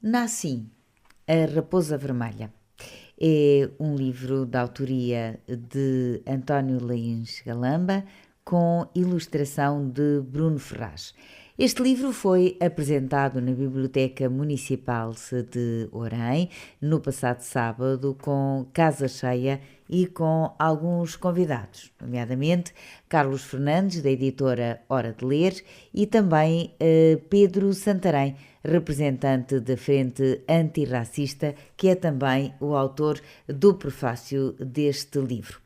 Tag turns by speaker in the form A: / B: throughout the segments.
A: Nassim, a Raposa Vermelha. É um livro da autoria de António Lins Galamba, com ilustração de Bruno Ferraz. Este livro foi apresentado na Biblioteca Municipal de Orem no passado sábado, com casa cheia e com alguns convidados, nomeadamente Carlos Fernandes, da editora Hora de Ler, e também Pedro Santarém, representante da Frente Antirracista, que é também o autor do prefácio deste livro.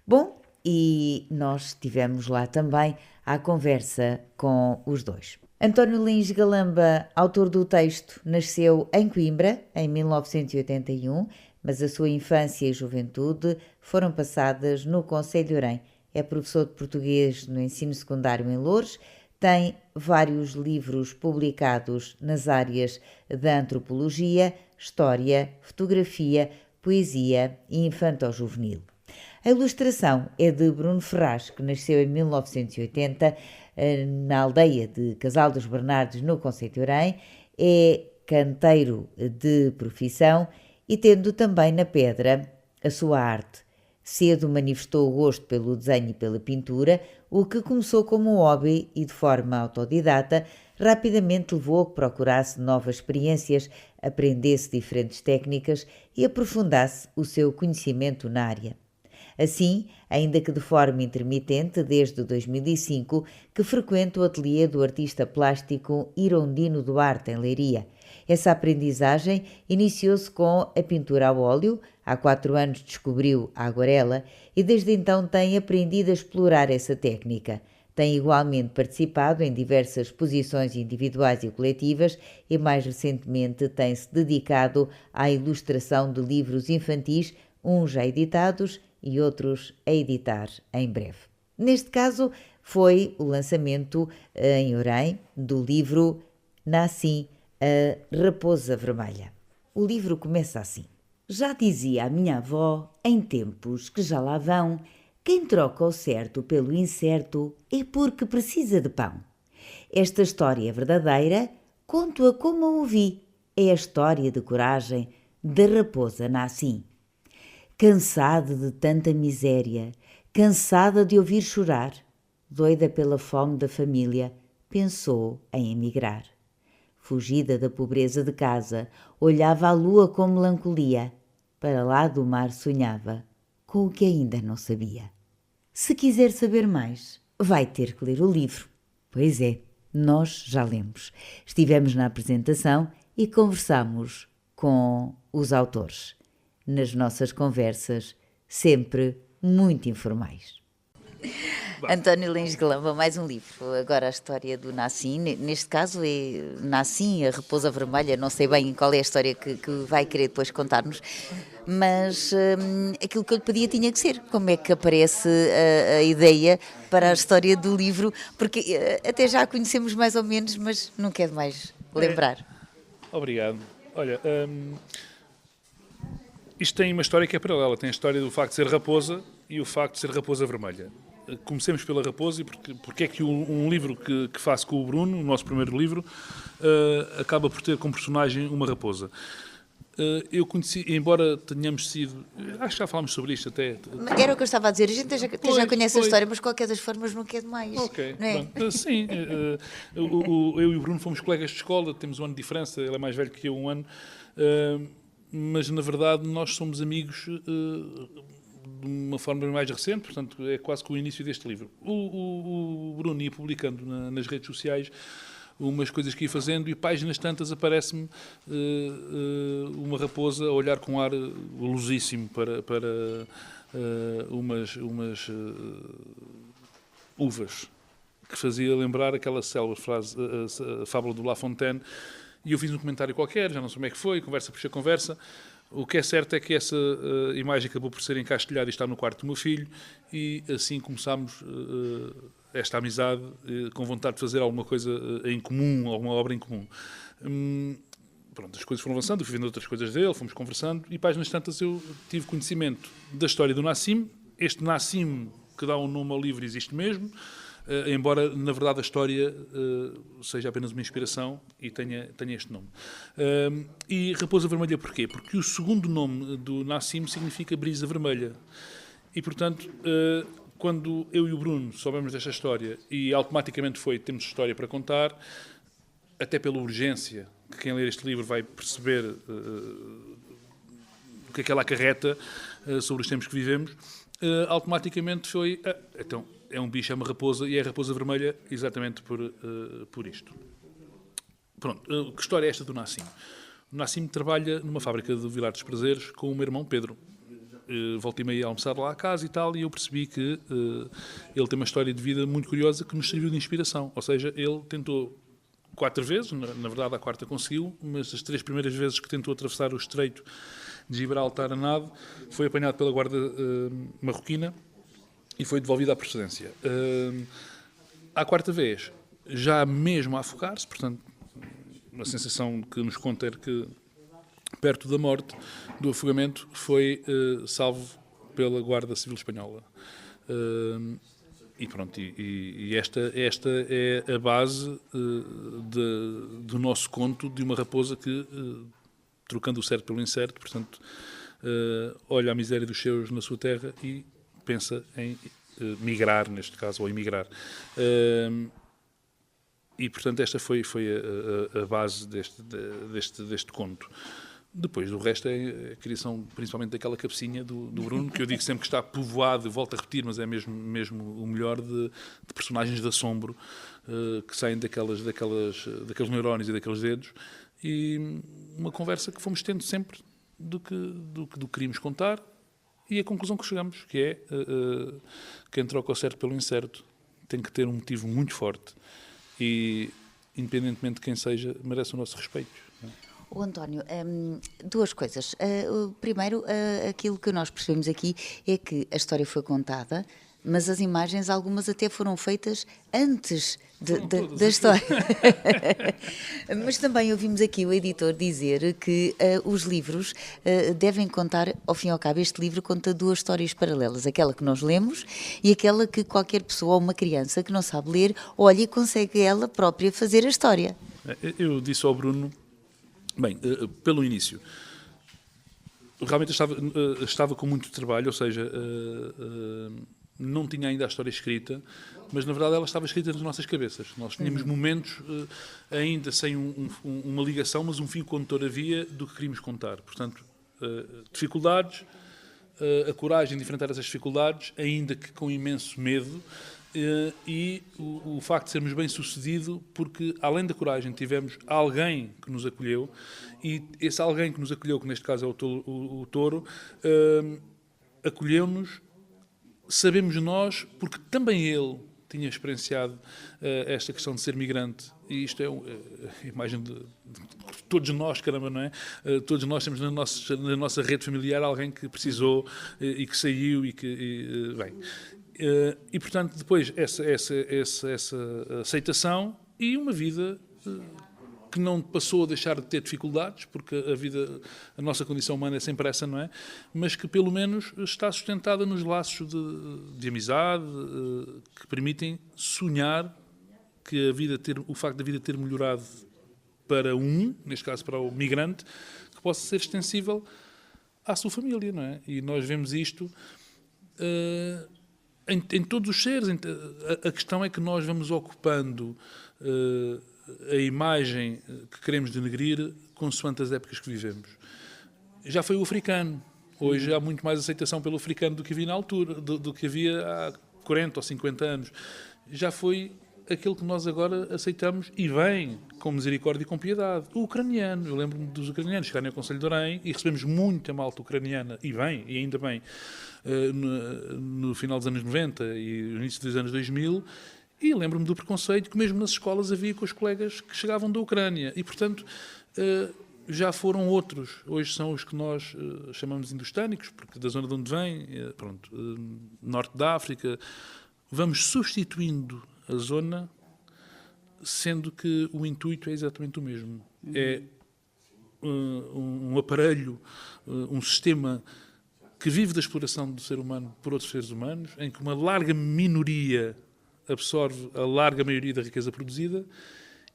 A: Bom, e nós estivemos lá também à conversa com os dois. António Lins Galamba, autor do texto, nasceu em Coimbra, em 1981, mas a sua infância e juventude foram passadas no concelho de Orem. É professor de português no ensino secundário em Loures, tem vários livros publicados nas áreas da antropologia, história, fotografia, poesia e infanto-juvenil. A ilustração é de Bruno Ferraz, que nasceu em 1980 na aldeia de Casal dos Bernardos, no concelho de Orem, é canteiro de profissão e tendo também na pedra a sua arte. Cedo manifestou o gosto pelo desenho e pela pintura, o que começou como um hobby e de forma autodidata, rapidamente levou a que procurasse novas experiências, aprendesse diferentes técnicas e aprofundasse o seu conhecimento na área. Assim, ainda que de forma intermitente, desde 2005, que frequenta o ateliê do artista plástico Irondino Duarte, em Leiria. Essa aprendizagem iniciou-se com a pintura a óleo, há 4 anos descobriu a aguarela e desde então tem aprendido a explorar essa técnica. Tem igualmente participado em diversas exposições individuais e coletivas e mais recentemente tem-se dedicado à ilustração de livros infantis, uns já editados e outros a editar em breve. Neste caso, foi o lançamento em Orem do livro Nassim, a Raposa Vermelha. O livro começa assim. Já dizia a minha avó, em tempos que já lá vão, quem troca o certo pelo incerto é porque precisa de pão. Esta história verdadeira, conto-a como a ouvi. É a história de coragem da raposa Nassim. Cansada de tanta miséria, cansada de ouvir chorar, doida pela fome da família, pensou em emigrar. Fugida da pobreza de casa, olhava a lua com melancolia. Para lá do mar sonhava, com o que ainda não sabia. Se quiser saber mais, vai ter que ler o livro. Pois é, nós já lemos. Estivemos na apresentação e conversamos com os autores. Nas nossas conversas, sempre muito informais. António Lins Galamba, mais um livro. Agora a história do Nassim. Neste caso é Nassim, a Raposa Vermelha. Não sei bem qual é a história que vai querer depois contar-nos. Mas aquilo que eu lhe pedia tinha que ser. Como é que aparece a ideia para a história do livro? Porque até já a conhecemos mais ou menos, mas não quero mais lembrar.
B: Obrigado. Olha, isto tem uma história que é paralela. Tem a história do facto de ser raposa e o facto de ser raposa vermelha. Comecemos pela raposa e porque é que um livro que faço com o Bruno, o nosso primeiro livro, acaba por ter como personagem uma raposa. Eu conheci, embora tenhamos sido... Acho que já falámos sobre isto até.
A: Era o que eu estava a dizer. A gente já conhece a história, mas de qualquer das formas não quer demais.
B: Ok,
A: não é?
B: Pronto. Sim. Eu e o Bruno fomos colegas de escola, temos um ano de diferença, ele é mais velho que eu, um ano. Mas, na verdade, nós somos amigos de uma forma mais recente, portanto, é quase que o início deste livro. O Bruno ia publicando nas redes sociais umas coisas que ia fazendo e páginas tantas aparece-me uma raposa a olhar com ar luzíssimo para umas uvas, que fazia lembrar aquela célebre frase, a fábula do La Fontaine. E eu fiz um comentário qualquer, já não sei como é que foi, conversa puxa conversa. O que é certo é que essa imagem acabou por ser encastelhada e está no quarto do meu filho, e assim começámos esta amizade com vontade de fazer alguma coisa em comum, alguma obra em comum. Pronto, as coisas foram avançando, eu fui vendo outras coisas dele, fomos conversando, e páginas tantas eu tive conhecimento da história do Nassim. Este Nassim, que dá um nome ao livro, existe mesmo. embora, na verdade, a história seja apenas uma inspiração e tenha este nome. E Raposa Vermelha porquê? Porque o segundo nome do Nassim significa brisa vermelha. E, portanto, quando eu e o Bruno soubemos desta história e automaticamente temos história para contar, até pela urgência, que quem ler este livro vai perceber o que é que ela acarreta sobre os tempos que vivemos, automaticamente então, é um bicho, é uma raposa, e é a raposa vermelha exatamente por isto. Pronto, que história é esta do Nassim? O Nassim trabalha numa fábrica de Vilar dos Prazeres com o meu irmão Pedro. Voltei meio a almoçar lá à casa e tal, e eu percebi que ele tem uma história de vida muito curiosa que nos serviu de inspiração. Ou seja, ele tentou 4 vezes, na verdade a quarta conseguiu, mas as 3 primeiras vezes que tentou atravessar o estreito de Gibraltar a nado, foi apanhado pela guarda marroquina e foi devolvido à procedência. À quarta vez, já mesmo a afogar-se, portanto, uma sensação que nos conta era que, perto da morte, do afogamento, foi salvo pela Guarda Civil Espanhola. E pronto, esta é a base do nosso conto de uma raposa que, trocando o certo pelo incerto, portanto, olha a miséria dos seus na sua terra e pensa em migrar, neste caso, ou emigrar. E, portanto, esta foi a base deste conto. Depois, o resto é a criação, principalmente daquela cabecinha do Bruno, que eu digo sempre que está povoado, volto a repetir, mas é mesmo o melhor de personagens de assombro que saem daqueles neurónios e daqueles dedos, e uma conversa que fomos tendo sempre do que queríamos contar, e a conclusão que chegamos, que é quem troca o certo pelo incerto tem que ter um motivo muito forte e, independentemente de quem seja, merece o nosso respeito.
A: O António, 2 coisas. Primeiro, aquilo que nós percebemos aqui é que a história foi contada, mas as imagens, algumas até foram feitas antes da história. Mas também ouvimos aqui o editor dizer que os livros devem contar, ao fim e ao cabo, este livro conta 2 histórias paralelas, aquela que nós lemos e aquela que qualquer pessoa ou uma criança que não sabe ler olha e consegue ela própria fazer a história.
B: Eu disse ao Bruno, bem, pelo início, realmente estava com muito trabalho, ou seja, não tinha ainda a história escrita, mas na verdade ela estava escrita nas nossas cabeças. Nós tínhamos momentos ainda sem uma ligação, mas um fio condutor havia do que queríamos contar. Portanto, dificuldades, a coragem de enfrentar essas dificuldades, ainda que com imenso medo, e o facto de sermos bem-sucedidos, porque além da coragem tivemos alguém que nos acolheu, e esse alguém que nos acolheu, que neste caso é o Touro, acolheu-nos, sabemos nós, porque também ele tinha experienciado esta questão de ser migrante, e isto é a imagem de todos nós, caramba, não é? Todos nós temos na nossa rede familiar alguém que precisou e que saiu e que... bem... E, portanto, depois essa aceitação e uma vida que não passou a deixar de ter dificuldades, porque a nossa condição humana é sempre essa, não é? Mas que, pelo menos, está sustentada nos laços de amizade que permitem sonhar que o facto da vida ter melhorado para neste caso para o migrante, que possa ser extensível à sua família, não é? E nós vemos isto... Em todos os seres. A questão é que nós vamos ocupando a imagem que queremos denegrir consoante as épocas que vivemos. Já foi o africano. Hoje há muito mais aceitação pelo africano do que havia na altura, do que havia há 40 ou 50 anos. Já foi aquele que nós agora aceitamos e vem com misericórdia e com piedade. O ucraniano. Eu lembro-me dos ucranianos chegarem ao Conselho de Orém e recebemos muita malta ucraniana, e bem, e ainda bem, no final dos anos 90 e no início dos anos 2000, e lembro-me do preconceito que mesmo nas escolas havia com os colegas que chegavam da Ucrânia. E, portanto, já foram outros. Hoje são os que nós chamamos indostânicos, porque da zona de onde vêm, norte da África, vamos substituindo a zona, sendo que o intuito é exatamente o mesmo. É um aparelho, um sistema que vive da exploração do ser humano por outros seres humanos, em que uma larga minoria absorve a larga maioria da riqueza produzida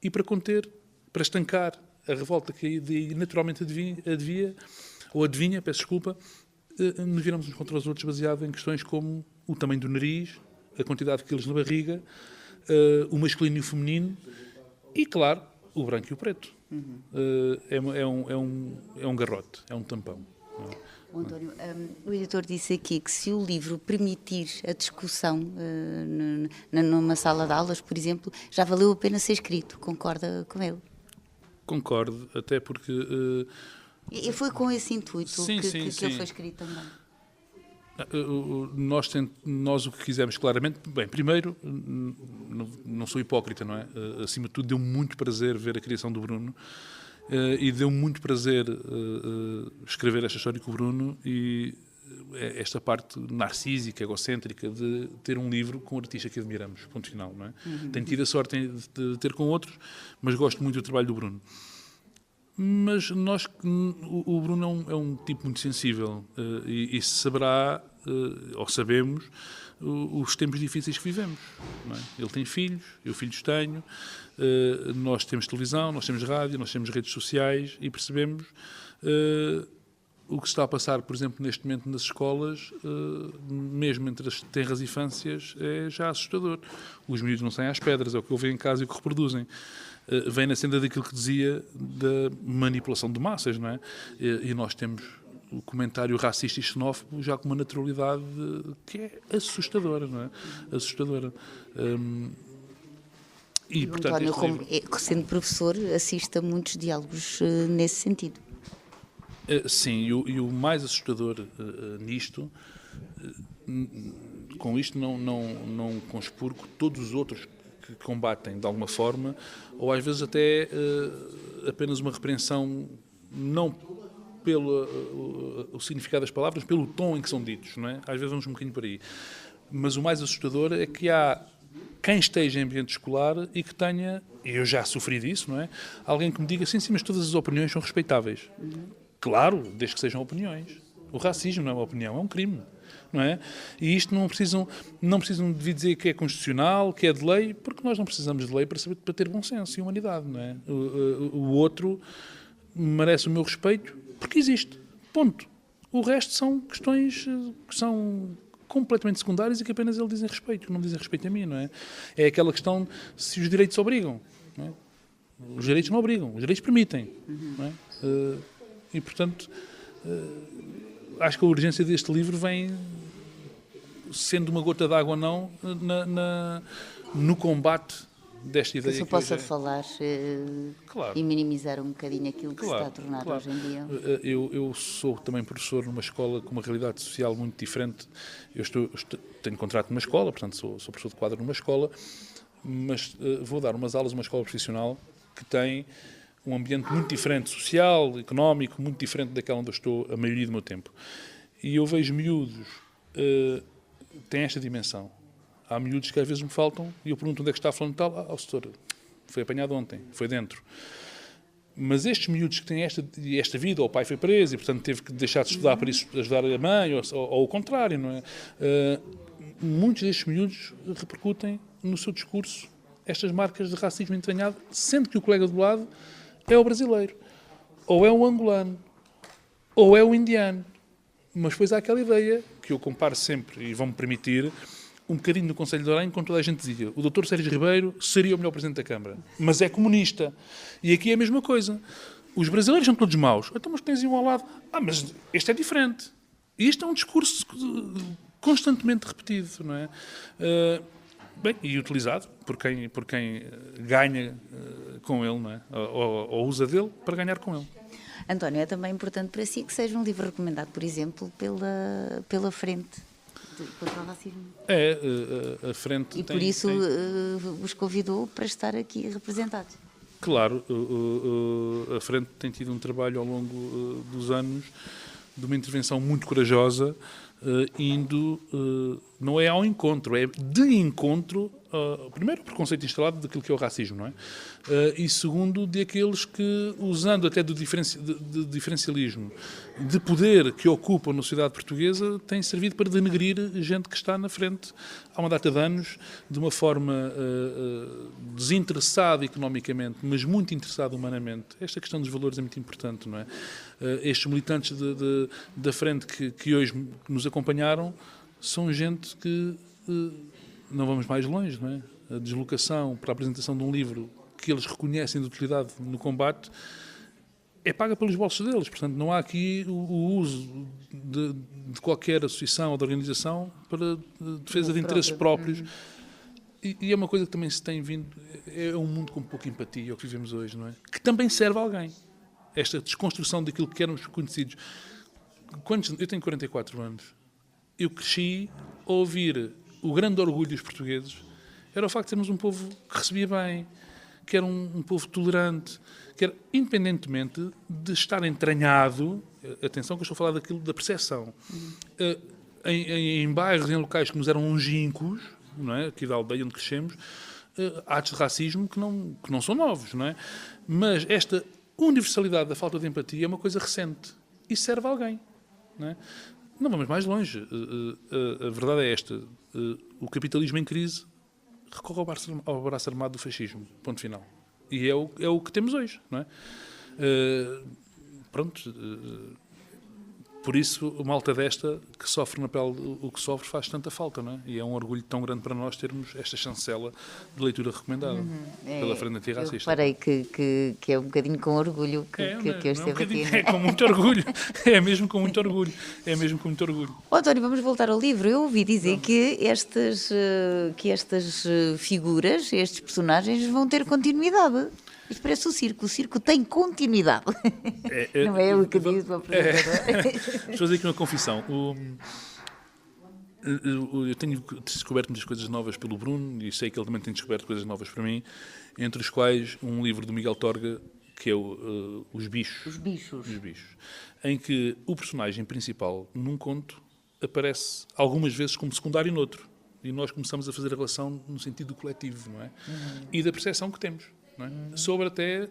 B: e para conter, para estancar a revolta que aí naturalmente adivinha, peço desculpa, nos viramos uns contra os outros baseado em questões como o tamanho do nariz, a quantidade de quilos na barriga, o masculino e o feminino e, claro, o branco e o preto. É um garrote, é um tampão.
C: António, o editor disse aqui que se o livro permitir a discussão numa sala de aulas, por exemplo, já valeu a pena ser escrito. Concorda com ele?
B: Concordo, até porque...
C: E foi com esse intuito que ele foi escrito também?
B: Nós o que quisemos claramente... Bem, primeiro, não sou hipócrita, não é? Acima de tudo, deu muito prazer ver a criação do Bruno e deu muito prazer escrever esta história com o Bruno e esta parte narcísica, egocêntrica de ter um livro com um artista que admiramos, ponto final, não é? Tenho tido a sorte de ter com outros, mas gosto muito do trabalho do Bruno. Mas o Bruno é um tipo muito sensível e saberá, ou sabemos, os tempos difíceis que vivemos. Não é? Ele tem filhos, eu filhos tenho, nós temos televisão, nós temos rádio, nós temos redes sociais e percebemos o que se está a passar, por exemplo, neste momento nas escolas, mesmo entre as tenras infâncias, é já assustador. Os miúdos não saem às pedras, é o que eu vejo em casa e o que reproduzem. Vem na senda daquilo que dizia da manipulação de massas, não é? E nós temos o comentário racista e xenófobo já com uma naturalidade que é assustadora, não é? Assustadora.
C: E portanto, António, sendo professor, assiste a muitos diálogos nesse sentido.
B: Sim, e o mais assustador nisto, com isto não conspurco todos os outros que combatem de alguma forma, ou às vezes até apenas uma repreensão, não pelo o significado das palavras, pelo tom em que são ditos, não é? Às vezes vamos um bocadinho por aí. Mas o mais assustador é que há quem esteja em ambiente escolar e que tenha, e eu já sofri disso, não é? Alguém que me diga, sim, mas todas as opiniões são respeitáveis. Claro, desde que sejam opiniões. O racismo não é uma opinião, é um crime. Não é? E isto não precisam de dizer que é constitucional, que é de lei, porque nós não precisamos de lei para ter bom senso e humanidade. Não é? O outro merece o meu respeito porque existe. Ponto. O resto são questões que são completamente secundárias e que apenas ele dizem respeito, que não dizem respeito a mim. Não é? É aquela questão se os direitos obrigam. Não é? Os direitos não obrigam, os direitos permitem. Não é? E, portanto, acho que a urgência deste livro vem, sendo uma gota d'água ou não, no combate desta ideia.
C: Que se possa falar claro. E minimizar um bocadinho aquilo que se está a tornar hoje em dia.
B: Eu sou também professor numa escola com uma realidade social muito diferente. Tenho contrato numa escola, portanto sou professor de quadro numa escola, mas vou dar umas aulas numa escola profissional que tem um ambiente muito diferente, social, económico, muito diferente daquela onde eu estou a maioria do meu tempo. E eu vejo miúdos têm esta dimensão. Há miúdos que às vezes me faltam e eu pergunto onde é que está a fulano tal. Setor, foi apanhado ontem, foi dentro. Mas estes miúdos que têm esta vida, ou o pai foi preso e, portanto, teve que deixar de estudar para isso ajudar a mãe, ou o contrário, não é? Muitos destes miúdos repercutem no seu discurso estas marcas de racismo entranhado, sendo que o colega do lado é o brasileiro, ou é o angolano, ou é o indiano. Mas depois há aquela ideia, que eu comparo sempre, e vão-me permitir, um bocadinho no Conselho de Orem, quando toda a gente dizia o Dr. Sérgio Ribeiro seria o melhor Presidente da Câmara, mas é comunista. E aqui é a mesma coisa. Os brasileiros são todos maus. Então, mas tens um ao lado. Mas este é diferente. E isto é um discurso constantemente repetido, não é? Bem, e utilizado por quem ganha com ele, não é? Ou usa dele para ganhar com ele.
C: António, é também importante para si que seja um livro recomendado, por exemplo, pela Frente contra o Racismo.
B: A Frente
C: e por isso vos convidou para estar aqui representados.
B: Claro, a Frente tem tido um trabalho ao longo dos anos de uma intervenção muito corajosa, indo, não é ao encontro, é de encontro primeiro, o preconceito instalado daquilo que é o racismo, não é? E segundo, de aqueles que, usando até do diferencialismo de poder que ocupam na sociedade portuguesa, têm servido para denegrir gente que está na frente há uma data de anos, de uma forma desinteressada economicamente, mas muito interessada humanamente. Esta questão dos valores é muito importante, não é? Estes militantes da frente que hoje nos acompanharam são gente que... não vamos mais longe, não é? A deslocação para a apresentação de um livro que eles reconhecem de utilidade no combate é paga pelos bolsos deles. Portanto, não há aqui o uso de qualquer associação ou de organização para defesa de interesses próprios. E é uma coisa que também se tem vindo... É um mundo com pouca empatia, o que vivemos hoje, não é? Que também serve a alguém. Esta desconstrução daquilo que éramos conhecidos. Eu tenho 44 anos. Eu cresci a ouvir o grande orgulho dos portugueses era o facto de sermos um povo que recebia bem, que era um povo tolerante, que era, independentemente de estar entranhado, atenção que eu estou a falar daquilo da percepção, em bairros, em locais que nos eram longínquos, não é? Aqui da aldeia onde crescemos, atos de racismo que não são novos, não é? Mas esta universalidade da falta de empatia é uma coisa recente e serve a alguém, não é? Não vamos mais longe. A verdade é esta. O capitalismo em crise recorre ao braço armado do fascismo. Ponto final. E é o que temos hoje, não é? Pronto. Por isso, uma malta desta, que sofre na pele o que sofre, faz tanta falta, não é? E é um orgulho tão grande para nós termos esta chancela de leitura recomendada pela Frente Antirracista.
C: Eu reparei que é um bocadinho com orgulho que eu esteve aqui.
B: É com muito orgulho. É mesmo com muito orgulho. É mesmo com muito orgulho.
C: António, vamos voltar ao livro. Eu ouvi dizer que estas figuras, estes personagens, vão ter continuidade. Isto parece o circo tem continuidade. Não é eu que diz o apresentador.
B: Vou fazer aqui uma confissão. Eu tenho descoberto muitas coisas novas pelo Bruno e sei que ele também tem descoberto coisas novas para mim, entre os quais um livro do Miguel Torga, que é Os Bichos.
C: Os Bichos.
B: Os Bichos. Em que o personagem principal, num conto, aparece algumas vezes como secundário noutro. E nós começamos a fazer a relação no sentido do coletivo, não é? E da percepção que temos. Não é? Sobre até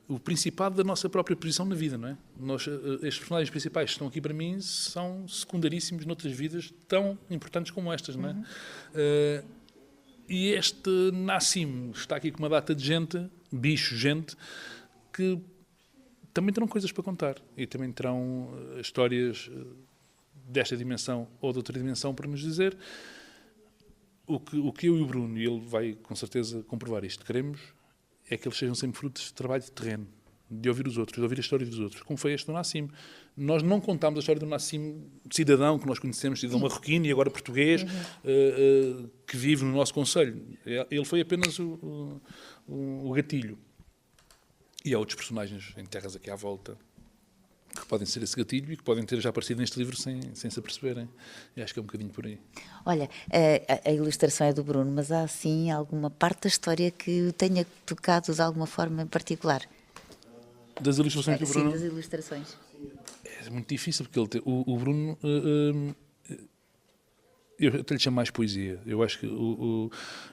B: o principado da nossa própria posição na vida, não é? Estes personagens principais que estão aqui para mim são secundaríssimos noutras vidas tão importantes como estas, não é? E este Nassim está aqui com uma data de gente, gente, que também terão coisas para contar e também terão histórias desta dimensão ou de outra dimensão para nos dizer. O que eu e o Bruno, e ele vai com certeza comprovar isto, queremos é que eles sejam sempre frutos de trabalho de terreno, de ouvir os outros, de ouvir a história dos outros, como foi este do Nassim. Nós não contámos a história do Nassim, cidadão que nós conhecemos, cidadão marroquino e agora português, que vive no nosso concelho. Ele foi apenas o gatilho. E há outros personagens em terras aqui à volta que podem ser esse gatilho e que podem ter já aparecido neste livro sem se aperceberem. E acho que é um bocadinho por aí.
C: Olha, a ilustração é do Bruno, mas há sim alguma parte da história que o tenha tocado de alguma forma em particular?
B: Das ilustrações do Bruno?
C: Sim, das ilustrações.
B: É muito difícil, porque o Bruno... eu até lhe chamo mais poesia. Eu acho que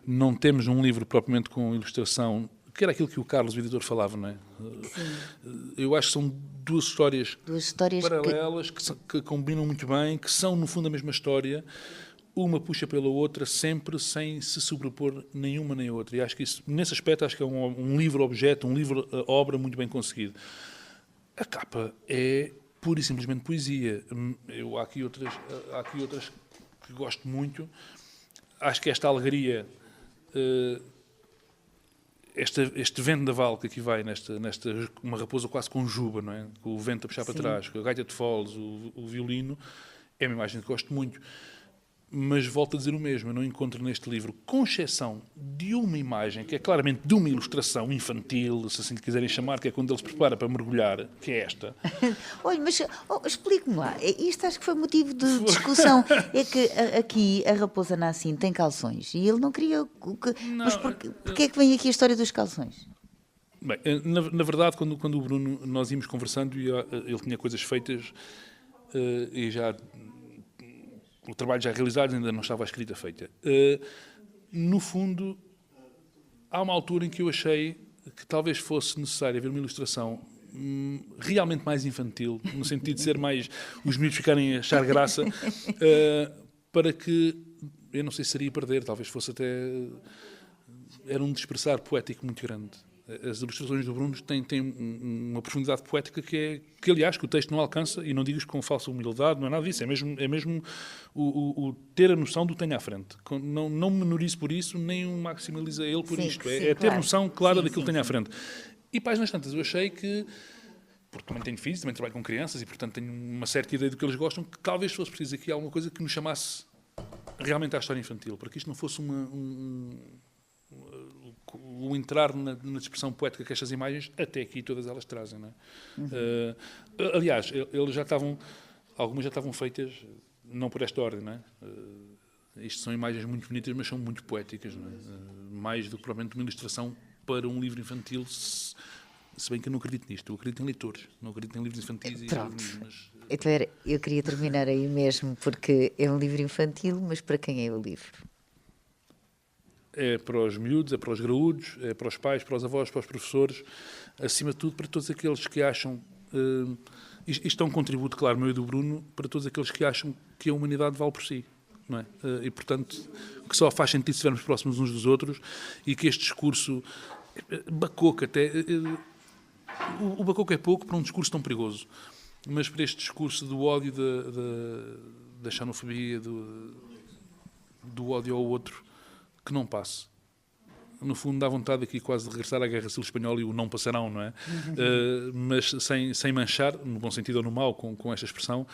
B: não temos um livro propriamente com ilustração, que era aquilo que o Carlos, o editor, falava, não é? Sim. Eu acho que são duas histórias paralelas que combinam muito bem, que são, no fundo, a mesma história. Uma puxa pela outra, sempre sem se sobrepor nenhuma nem outra. E acho que isso, nesse aspecto, acho que é um livro-objeto, um livro-obra muito bem conseguido. A capa é pura e simplesmente poesia. Há aqui outras que gosto muito. Acho que esta alegria... Este vendaval que aqui vai, uma raposa quase com juba, não é? Com o vento a puxar para trás, com a gaita de foles, o violino, é uma imagem que gosto muito. Mas volto a dizer o mesmo, eu não encontro neste livro, com exceção de uma imagem, que é claramente de uma ilustração infantil, se assim lhe quiserem chamar, que é quando ele se prepara para mergulhar, que é esta.
C: Olha, mas explique-me lá, isto acho que foi motivo de discussão, é que aqui a raposa Nassim tem calções, e ele não queria... Mas porquê é que vem aqui a história dos calções?
B: Bem, na verdade, quando o Bruno, nós íamos conversando, e ele tinha coisas feitas, e já... o trabalho já realizado, ainda não estava a escrita feita. No fundo, há uma altura em que eu achei que talvez fosse necessário haver uma ilustração realmente mais infantil, no sentido de ser mais os miúdos ficarem a achar graça, para que, eu não sei se seria perder, talvez fosse até, era um dispersar poético muito grande. As ilustrações do Bruno têm uma profundidade poética que aliás, que o texto não alcança, e não digo isto com falsa humildade, não é nada disso, é mesmo o ter a noção do que tenho à frente. Não me menorizo por isso, nem o maximalizo ele por isto. É ter noção clara daquilo que tenho à frente. E páginas tantas, eu achei que, porque também tenho filhos, também trabalho com crianças, e portanto tenho uma certa ideia do que eles gostam, que talvez fosse preciso aqui alguma coisa que nos chamasse realmente à história infantil, para que isto não fosse o entrar na expressão poética que estas imagens, até aqui todas elas trazem. Não é? Aliás, algumas já estavam feitas, não por esta ordem, não é? Isto são imagens muito bonitas, mas são muito poéticas, não é? Mais do que provavelmente uma ilustração para um livro infantil, se bem que eu não acredito nisto. Eu acredito em leitores, não acredito em livros infantis.
C: Pronto. Então, eu queria terminar aí mesmo, porque é um livro infantil, mas para quem é o livro?
B: É para os miúdos, é para os graúdos, é para os pais, para os avós, para os professores, acima de tudo para todos aqueles que acham, isto é um contributo, claro, meu e do Bruno, para todos aqueles que acham que a humanidade vale por si, não é? E, portanto, que só faz sentido se estivermos próximos uns dos outros, e que este discurso, bacoco até, o bacoco é pouco para um discurso tão perigoso, mas para este discurso do ódio, da xenofobia, do ódio ao outro, que não passe. No fundo, dá vontade aqui quase de regressar à Guerra Civil Espanhola e o não passarão, não é? Mas sem manchar, no bom sentido ou no mau, com esta expressão,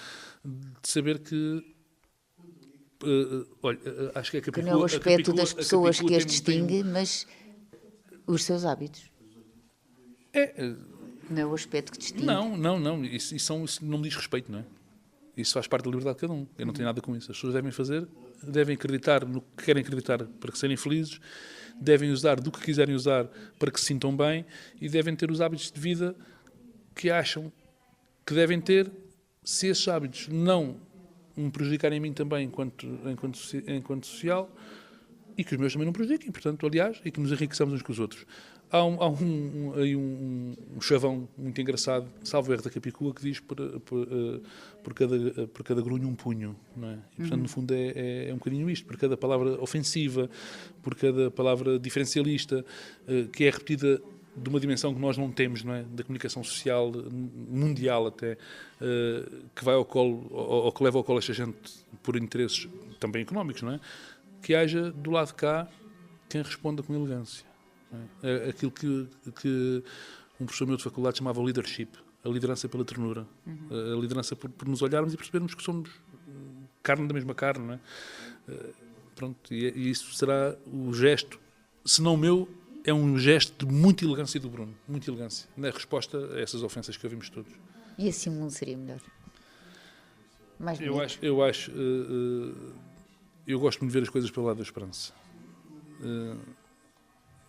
B: de saber que... olha, acho que é
C: que não é o aspecto das pessoas que as distingue, mas os seus hábitos. Não é o aspecto que distingue.
B: Não. Isso não me diz respeito, não é? Isso faz parte da liberdade de cada um. Eu não tenho nada com isso. As pessoas devem acreditar no que querem acreditar para que serem felizes, devem usar do que quiserem usar para que se sintam bem e devem ter os hábitos de vida que acham que devem ter, se esses hábitos não me prejudicarem a mim também enquanto social, e que os meus também não prejudiquem, portanto, aliás, e que nos enriqueçamos uns com os outros. Há um chavão muito engraçado, salvo erro da Capicua, que diz por cada grunho um punho, não é? E, portanto, no fundo é um bocadinho isto, por cada palavra ofensiva, por cada palavra diferencialista, que é repetida de uma dimensão que nós não temos, não é? Da comunicação social mundial até, que vai ao colo, ou que leva ao colo esta gente por interesses também económicos, não é? Que haja do lado de cá quem responda com elegância. É aquilo que um professor meu de faculdade chamava leadership, a liderança pela ternura, a liderança por nos olharmos e percebermos que somos carne da mesma carne, não é? Pronto, e isso será o gesto, se não meu, é um gesto de muita elegância do Bruno, muita elegância, na resposta a essas ofensas que ouvimos todos.
C: E assim o mundo seria melhor? Mais bonito?
B: Eu gosto muito de ver as coisas pelo lado da esperança.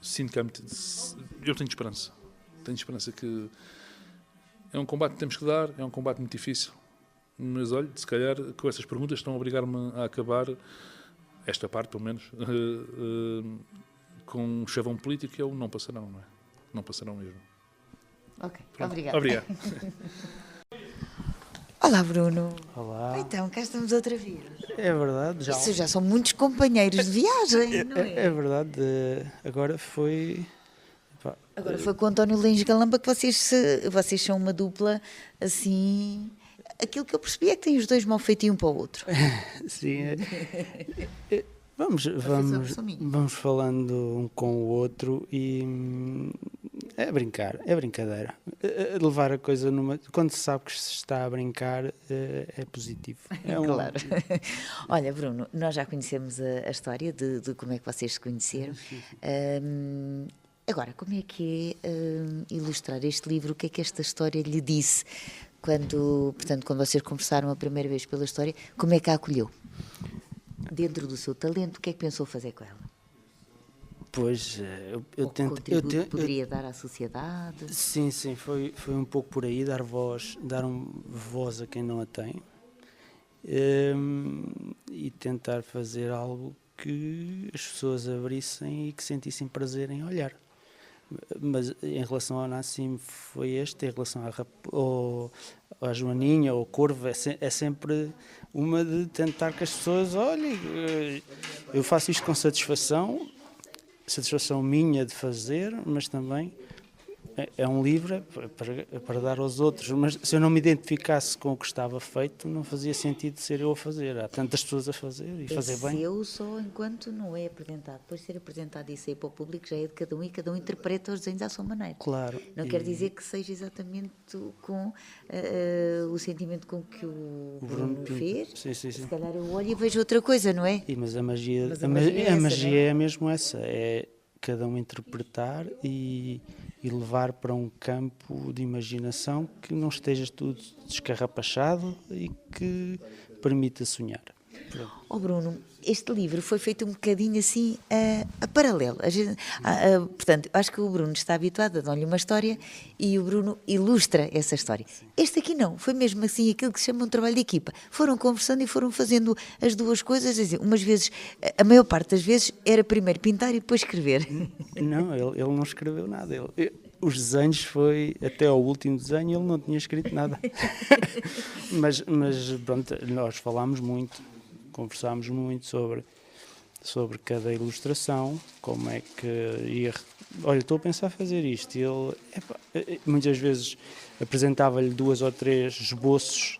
B: Sinto que eu tenho esperança. Tenho esperança que é um combate que temos que dar, é um combate muito difícil. Mas olha, se calhar com essas perguntas estão a obrigar-me a acabar, esta parte pelo menos, com um chavão político que é o não passarão, não é? Não passarão mesmo.
C: Ok,
B: pronto.
C: Obrigado. Olá, Bruno.
D: Olá.
C: Então, cá estamos outra vez.
D: É verdade,
C: Vocês já são muitos companheiros de viagem, não é?
D: É verdade. Agora foi...
C: Agora foi com o António Lins Galamba que vocês são uma dupla, assim... Aquilo que eu percebi é que têm os dois mau feitio um para o outro.
D: Sim. Vamos falando um com o outro e é brincar, é brincadeira. Levar a coisa numa... Quando se sabe que se está a brincar, é positivo.
C: Claro. Olha, Bruno, nós já conhecemos a história de como é que vocês se conheceram. Agora, como é que é ilustrar este livro? O que é que esta história lhe disse? Quando vocês conversaram a primeira vez pela história, como é que a acolheu? Dentro do seu talento, o que é que pensou fazer com ela?
D: Pois, eu tento...
C: Poderia dar à sociedade?
D: Sim, foi um pouco por aí, dar voz a quem não a tem. e tentar fazer algo que as pessoas abrissem e que sentissem prazer em olhar. Mas em relação ao Nassim foi este, em relação à Joaninha ou ao Corvo, é sempre uma de tentar que as pessoas olhem, eu faço isto com satisfação minha de fazer, mas também é um livro para dar aos outros, mas se eu não me identificasse com o que estava feito, não fazia sentido ser eu a fazer. Há tantas pessoas a fazer e fazer bem.
C: Eu só enquanto não é apresentado. Depois de ser apresentado e sair para o público já é de cada um e cada um interpreta os desenhos à sua maneira.
D: Claro.
C: Não quer dizer que seja exatamente com o sentimento com que o Bruno fez.
D: Sim.
C: Se calhar eu olho e vejo outra coisa, não é?
D: Mas a magia,
C: a magia
D: é mesmo essa, é cada um interpretar e levar para um campo de imaginação que não esteja tudo descarrapachado e que permita sonhar.
C: Bruno, este livro foi feito um bocadinho assim a paralelo. Portanto, acho que o Bruno está habituado a dar-lhe uma história e o Bruno ilustra essa história. Este aqui não, foi mesmo assim aquilo que se chama um trabalho de equipa. Foram conversando e foram fazendo as duas coisas, assim, umas vezes, a maior parte das vezes, era primeiro pintar e depois escrever.
D: Não, ele não escreveu nada. Os desenhos foi, até ao último desenho, ele não tinha escrito nada. mas pronto, nós falámos muito, conversámos muito sobre cada ilustração, como é que ia... Olha, estou a pensar fazer isto. E ele, muitas vezes, apresentava-lhe 2 ou 3 esboços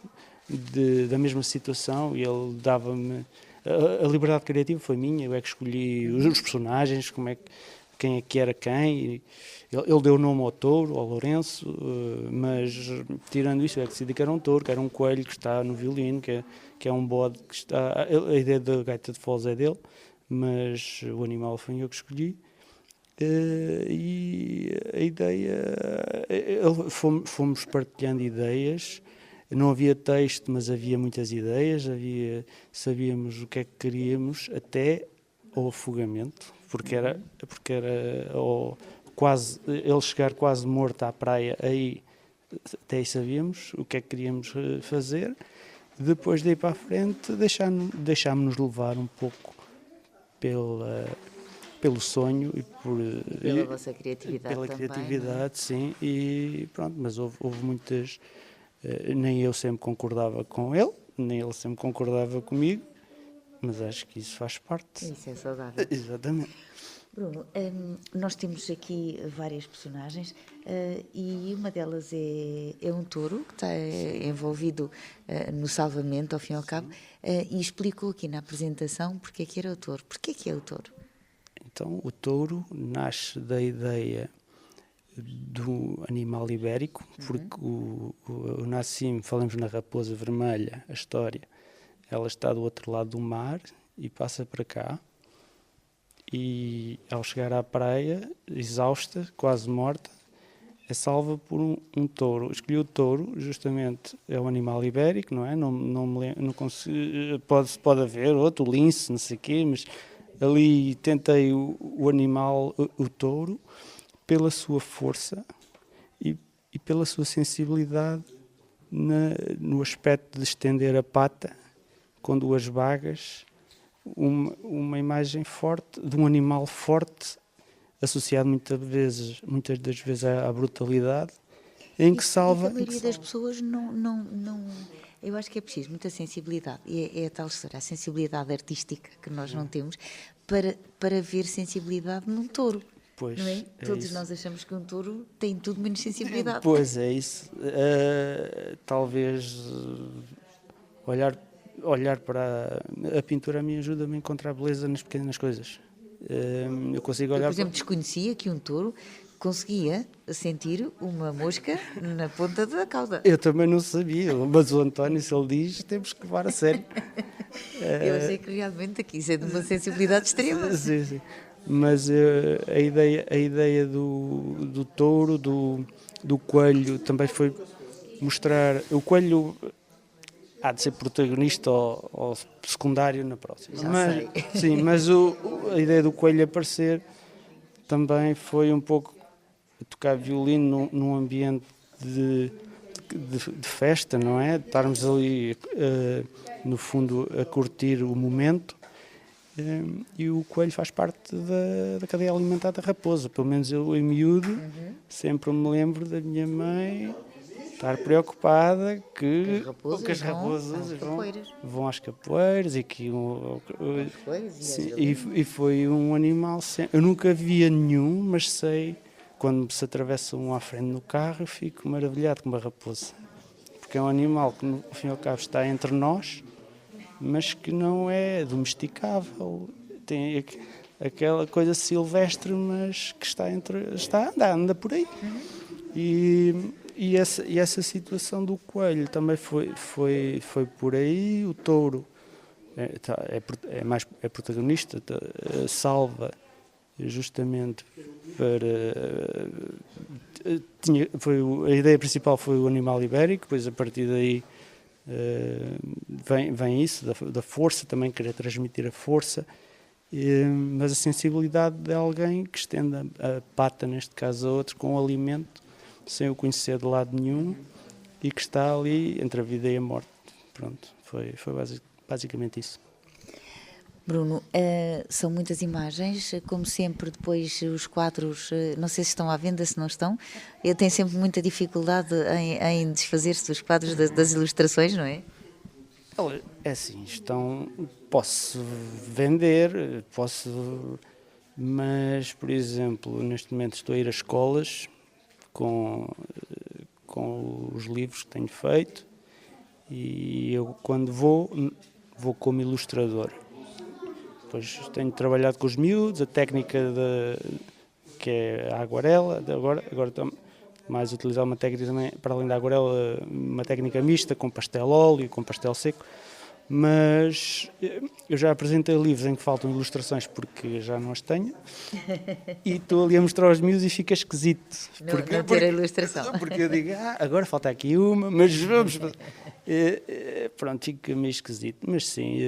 D: da mesma situação e ele dava-me... A liberdade criativa foi minha, eu é que escolhi os personagens, quem é que era quem. Ele deu o nome ao touro, ao Lourenço, mas tirando isso, é que decidi que era um touro, que era um coelho que está no violino, que é um bode que está... A ideia da gaita de foles é dele, mas o animal foi eu que escolhi. E a ideia... Fomos partilhando ideias. Não havia texto, mas havia muitas ideias, sabíamos o que é que queríamos, até ao afogamento, porque era quase, ele chegar quase morto à praia, até aí sabíamos o que é que queríamos fazer. Depois daí para a frente deixámos-nos levar um pouco pelo sonho e
C: pela vossa criatividade
D: pela
C: também,
D: criatividade, sim, e pronto, mas houve muitas, nem eu sempre concordava com ele, nem ele sempre concordava comigo, mas acho que isso faz parte.
C: Isso é saudável.
D: Exatamente.
C: Bruno, nós temos aqui várias personagens e uma delas é um touro que está envolvido no salvamento, ao fim e ao cabo, e explicou aqui na apresentação porque é que era o touro. Porquê é que é o touro?
D: Então, o touro nasce da ideia do animal ibérico, porque o Nassim, falamos na Raposa Vermelha, a história, ela está do outro lado do mar e passa para cá. E ao chegar à praia, exausta, quase morta, é salva por um touro. Escolhi o touro, justamente, é um animal ibérico, não é? Não consigo, pode haver outro, o lince, não sei o quê, mas ali tentei o animal, o touro, pela sua força e pela sua sensibilidade no aspecto de estender a pata com 2 bagas. Uma imagem forte de um animal forte associado muitas das vezes à brutalidade, em que salva.
C: A maioria das pessoas não. Eu acho que é preciso muita sensibilidade, e é a tal história, a sensibilidade artística que nós não temos para ver sensibilidade num touro.
D: Pois,
C: não é? Todos nós achamos que um touro tem tudo menos sensibilidade.
D: Pois é isso. Talvez olhar para a pintura a mim ajuda-me a encontrar beleza nas pequenas coisas. Eu consigo olhar...
C: por exemplo, desconhecia que um touro conseguia sentir uma mosca na ponta da cauda.
D: Eu também não sabia, mas o António, se ele diz, temos que levar a sério.
C: Eu achei que realmente aqui isso é de uma sensibilidade extrema.
D: Sim. Mas a ideia do touro, do coelho, também foi mostrar... O coelho há de ser protagonista ou secundário na próxima. Sim, mas a ideia do coelho aparecer também foi um pouco tocar violino num ambiente de de festa, não é? De estarmos ali, no fundo, a curtir o momento. E o coelho faz parte da cadeia alimentar da raposa. Pelo menos eu, em miúdo, sempre me lembro da minha mãe estar preocupada que as raposas vão às capoeiras e foi um animal eu nunca via nenhum, mas sei, quando se atravessa um à frente no carro, eu fico maravilhado com uma raposa, porque é um animal que no fim e ao cabo está entre nós, mas que não é domesticável, tem aquela coisa silvestre, mas que anda por aí. E essa situação do coelho também foi por aí. O touro é protagonista, salva justamente a ideia principal foi o animal ibérico, depois a partir daí vem isso, da força, também querer transmitir a força, mas a sensibilidade de alguém que estende a pata, neste caso a outro, com o alimento, sem o conhecer de lado nenhum, e que está ali entre a vida e a morte. Pronto, foi basicamente isso.
C: Bruno, são muitas imagens, como sempre. Depois os quadros, não sei se estão à venda, se não estão. Eu tenho sempre muita dificuldade em desfazer-se dos quadros, das ilustrações, não é?
D: É assim, posso vender, mas, por exemplo, neste momento estou a ir a escolas com os livros que tenho feito, e eu, quando vou como ilustrador. Depois tenho trabalhado com os miúdos, a técnica que é a aguarela. Agora estou mais a utilizar uma técnica também, para além da aguarela, uma técnica mista, com pastel óleo, com pastel seco. Mas eu já apresentei livros em que faltam ilustrações porque já não as tenho, e estou ali a mostrar aos miúdos e fica esquisito.
C: Não ter a ilustração.
D: Porque eu digo, agora falta aqui uma, mas vamos... Pronto, fica meio esquisito. Mas sim,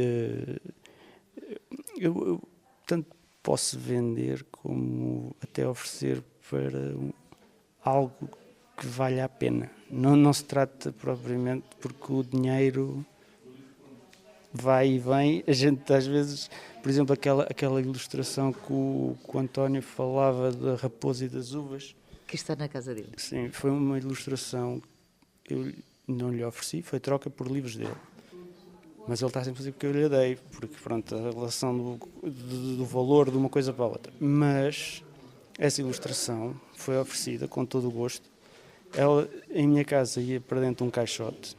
D: eu tanto posso vender como até oferecer para algo que valha a pena. Não se trata propriamente, porque o dinheiro vai e vem. A gente às vezes, por exemplo, aquela ilustração que o António falava da raposa e das uvas,
C: que está na casa dele.
D: Sim, foi uma ilustração que eu não lhe ofereci, foi troca por livros dele. Mas ele está sempre a fazer porque eu lhe dei, porque pronto, a relação do valor de uma coisa para a outra. Mas essa ilustração foi oferecida com todo o gosto. Ela, em minha casa, ia para dentro de um caixote.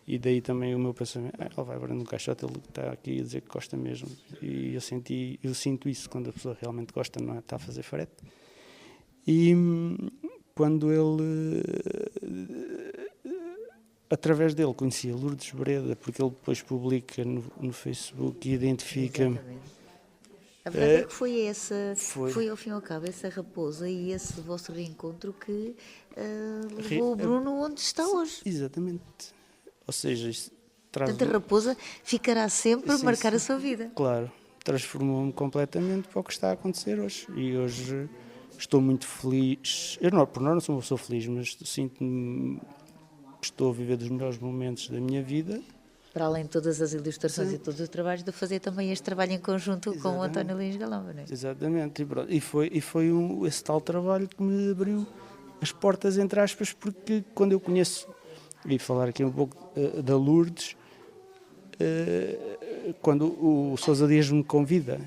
D: E daí também o meu pensamento, ela vai para dentro de um caixote, ele está aqui a dizer que gosta mesmo. E eu sinto isso quando a pessoa realmente gosta, não é? Está a fazer frete. E quando ele, através dele, conhecia Lourdes Breda, porque ele depois publica no Facebook e identifica-me.
C: A verdade é que foi ao fim e ao cabo essa raposa e esse vosso reencontro que levou o Bruno onde está hoje.
D: Exatamente. Ou seja, isso traz...
C: Portanto, a raposa ficará sempre a marcar a sua vida.
D: Claro, transformou-me completamente para o que está a acontecer hoje. E hoje estou muito feliz. Eu, por norma, não sou uma pessoa feliz, mas sinto-me que estou a viver dos melhores momentos da minha vida.
C: Para além de todas as ilustrações e todos os trabalhos, de fazer também este trabalho em conjunto com o António Lins Galamba, não é?
D: Exatamente. E foi esse tal trabalho que me abriu as portas, entre aspas, porque quando eu conheço... E falar aqui um pouco da Lourdes, quando o Sousa Dias me convida,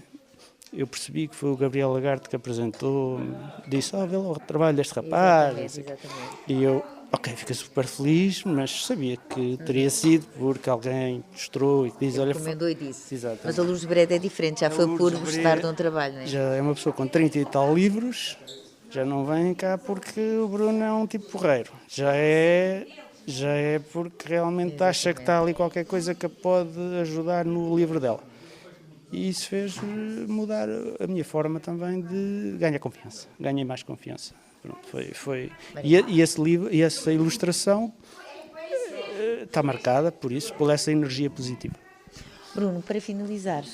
D: eu percebi que foi o Gabriel Lagarde que apresentou, disse, vê lá o trabalho deste rapaz.
C: Exatamente.
D: E eu, fiquei super feliz, mas sabia que teria sido porque alguém mostrou e que diz, olha...
C: Recomendou e disse.
D: Exatamente.
C: Mas a Lourdes Breda é diferente, já foi por gostar de um trabalho, não é?
D: Já é uma pessoa com 30 e tal livros, já não vem cá porque o Bruno é um tipo porreiro. Já é porque realmente acha que está ali qualquer coisa que pode ajudar no livro dela. E isso fez mudar a minha forma também de ganhar confiança. Ganhei mais confiança. Pronto, foi. E esse livro, e essa ilustração está marcada por isso, por essa energia positiva.
C: Bruno, para finalizar,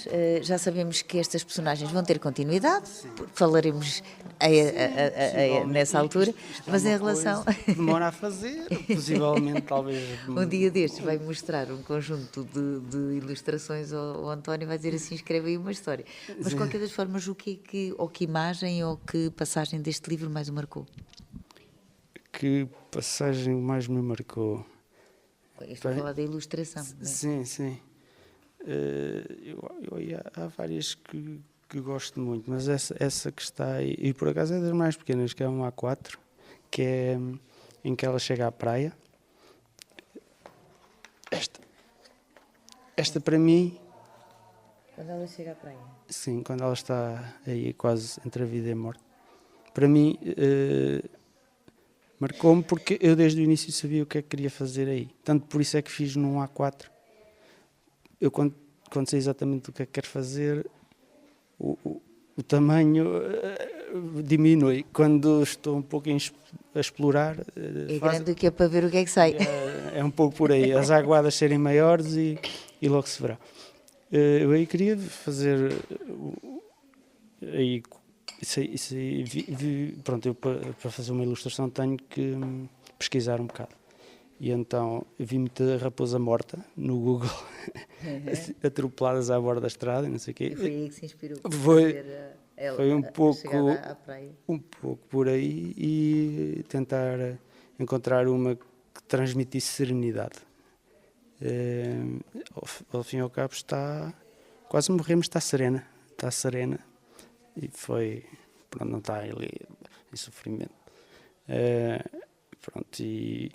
C: já sabemos que estas personagens vão ter continuidade, falaremos nessa altura,
D: Isto é
C: mas em
D: uma
C: relação.
D: coisa que demora a fazer, possivelmente, talvez.
C: Um dia destes vai mostrar um conjunto de ilustrações ao António e vai dizer assim, escreve aí uma história. Mas, de qualquer das formas, ou que imagem ou que passagem deste livro mais o marcou?
D: Que passagem mais me marcou?
C: Estou a falar da ilustração. Não é?
D: Sim, sim. Há várias que gosto muito, mas essa que está aí, e por acaso é das mais pequenas, que é um A4, que é em que ela chega à praia. Esta para mim,
C: Quando ela chega à praia.
D: sim, quando ela está aí quase entre a vida e a morte, para mim marcou-me porque eu desde o início sabia o que é que queria fazer aí. Tanto por isso é que fiz num A4. Eu quando sei exatamente o que é que quero fazer, o tamanho diminui. Quando estou um pouco a explorar...
C: É grande que é para ver o que é que sai.
D: É um pouco por aí. As aguadas serem maiores e logo se verá. Eu aí queria fazer... Pronto, eu para fazer uma ilustração tenho que pesquisar um bocado. E então vi muita raposa morta no Google, atropeladas à borda da estrada e não sei o quê.
C: E foi aí que se inspirou para
D: Foi-
C: fazer ela
D: foi um pouco-
C: chegada à praia.
D: Um pouco por aí e tentar encontrar uma que transmitisse serenidade. Ao fim e ao cabo está... Quase morremos, está serena. Está serena. E foi... Pronto, não está ali em sofrimento. Pronto, e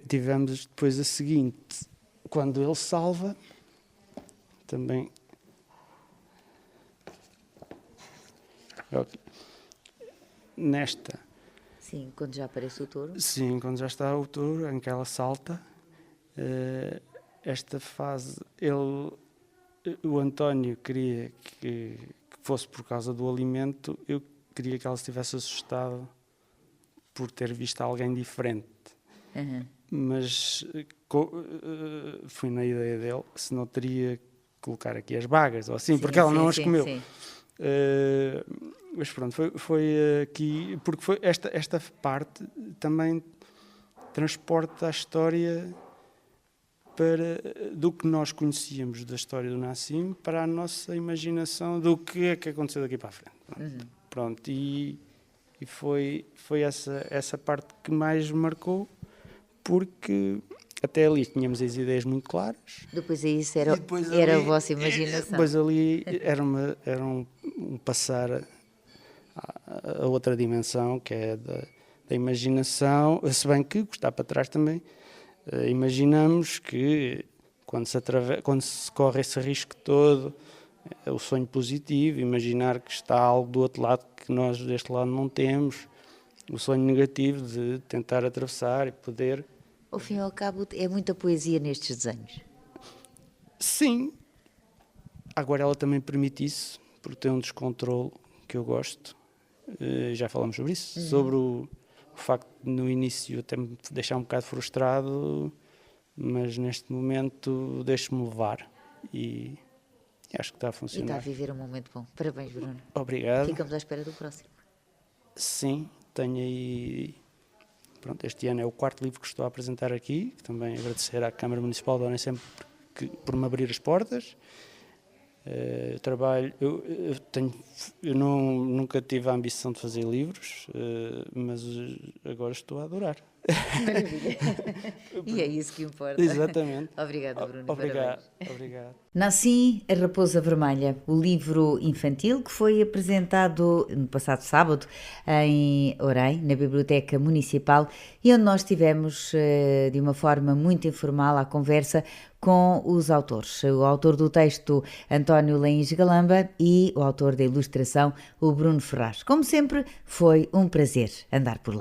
D: tivemos depois a seguinte, quando ele salva, também... Ok. Nesta,
C: Sim, quando já aparece o touro.
D: sim, quando já está o touro, em que ela salta, esta fase, o António queria que fosse por causa do alimento, eu queria que ela estivesse assustada por ter visto alguém diferente.
C: Uhum.
D: Mas fui na ideia dele que se não teria que colocar aqui as bagas ou assim, porque ela não as comeu.
C: Sim.
D: Mas pronto, foi aqui, porque foi esta parte também transporta a história do que nós conhecíamos da história do Nassim para a nossa imaginação do que é que aconteceu daqui para a frente. Pronto, e foi essa parte que mais me marcou, porque até ali tínhamos as ideias muito claras.
C: Depois aí isso era,
D: E depois
C: era a
D: ali-
C: vossa imaginação.
D: Depois ali era um passar a outra dimensão, que é da imaginação, se bem que, está para trás também, imaginamos que quando se corre esse risco todo, é o sonho positivo, imaginar que está algo do outro lado que nós deste lado não temos, o sonho negativo de tentar atravessar e poder...
C: Ao fim e ao cabo, é muita poesia nestes desenhos.
D: Sim, agora ela também permite isso, porque tem um descontrole que eu gosto. Já falamos sobre isso, sobre o facto de no início até me deixar um bocado frustrado, mas neste momento deixo-me levar e acho que está a
C: E está a
D: funcionar.
C: viver um momento bom. Parabéns, Bruno.
D: Obrigado.
C: Ficamos à espera do próximo.
D: Sim, tenho aí... Pronto, este ano é o 4º livro que estou a apresentar aqui, também agradecer à Câmara Municipal de Orem sempre por me abrir as portas. Eu nunca tive a ambição de fazer livros, mas agora estou a adorar.
C: Maravilha. E é isso que importa.
D: Exatamente.
C: Obrigada, Bruno. e
D: Obrigado.
C: parabéns.
D: Obrigado.
A: Nassim, a Raposa Vermelha, o livro infantil que foi apresentado no passado sábado em Orem, na Biblioteca Municipal, e onde nós tivemos, de uma forma muito informal, a conversa com os autores. O autor do texto, António Laínez Galamba, e o autor da ilustração, o Bruno Ferraz. Como sempre, foi um prazer andar por lá.